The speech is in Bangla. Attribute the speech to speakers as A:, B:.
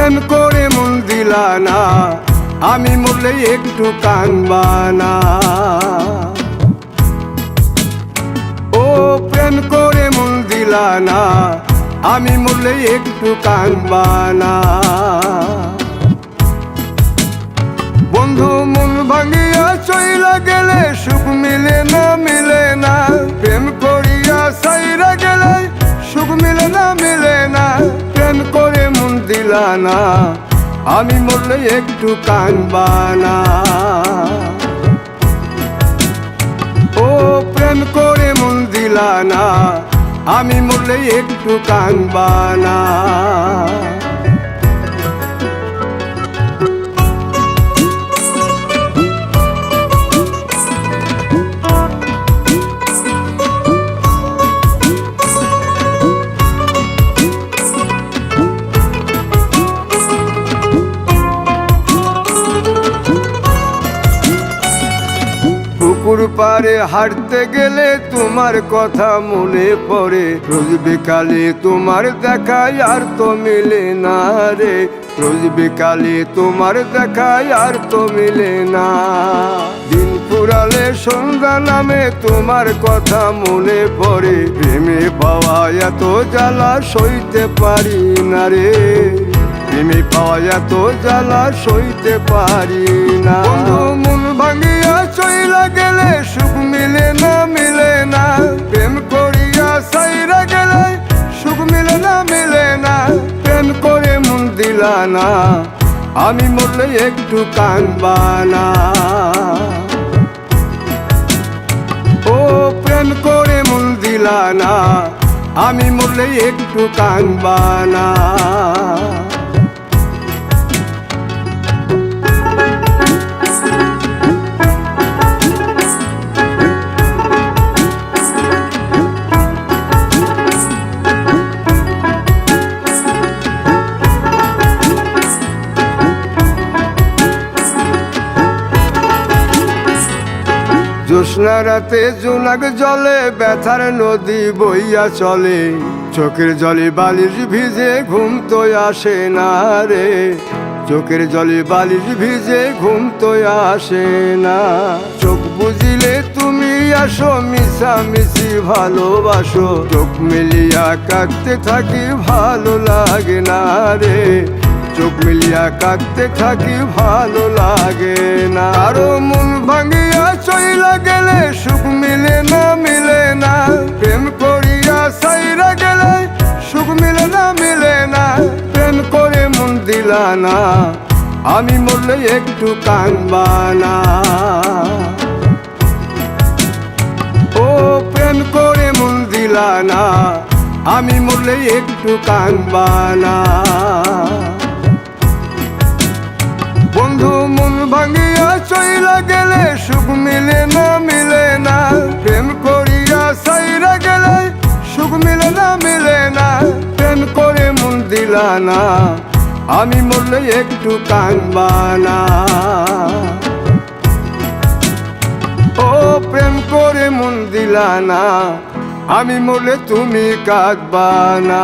A: প্রেম করে মন দিলা না, আমি মরলে একটু কানবা না। ও প্রেম করে মন দিলা না, আমি মরলে একটু কানবা না। বন্ধু মন ভাঙিয়া চইলা গেলে সুখ মিলে না, মিলে না। প্রেম করিয়া সাইরা গেলে সুখ মিলে না, মিলে না। প্রেম করে মন দিলা না, আমি মরলে একটু কানবা না। ও প্রেম করে মন দিলা না, আমি মরলে একটু কানবা না। পুকুর পাড়ে হাঁটতে গেলে তোমার কথা মনে পড়ে, রোজ বিকালে তোমার দেখায় আর তো মিলে না রে। রোজ বিকালে তোমার দেখায় আর তো মিলে না। দিন ফুরালে সন্ধ্যা নামে তোমার কথা মনে পড়ে, প্রেমে পাওয়া এত জ্বালা সইতে পারি না রে। প্রেমে পাওয়া এত জ্বালা সইতে পারি না। মন ভাঙিয়া চইলা গেলে সুখ মিলে না, মিলে না। প্রেম করিয়া সাইরা গেলে সুখ মিলে না, মিলে না। প্রেম করে মন দিলা না, আমি মরলে একটু কানবা না। ও প্রেম করে মন দিলা না, আমি মরলে একটু কানবা না। জ্যোৎস্না রাতে জোনাক জলে ব্যথার নদী বইয়া চলে, চোখের জলে বালিশ ভিজে ঘুম তো আসে না রে। চোখের জলে বালিশ ভিজে ঘুম তো আসে না। চোখ বুঝিলে তুমি আসো, মিশামিশি ভালোবাসো। চোখ মিলিয়া কাঁদতে থাকি ভালো লাগে না রে। চোখ মিলিয়া কাঁদতে থাকি ভালো লাগে না। আরো মন ভাঙিয়া চইলা গেলে সুখ মিলে না, মিলে না। প্রেম করিয়া সাইরা গেলে সুখ মিলে না, মিলে না। প্রেম করে মন দিলা না, আমি মরলে একটু কানবা না। ও প্রেম করে মন দিলা না, আমি মরলে একটু কানবা না। বন্ধু মন ভাঙিয়া চইলা গেলে সুখ মিলে না, মিলে না। প্রেম করিয়া সাইরা গেলে সুখ মিলে না, মিলে না। প্রেম করে মন দিলা না, আমি মরলে একটু কানবা না। ও প্রেম করে মন দিলা না, আমি মরলে তুমি কাঁদবা না।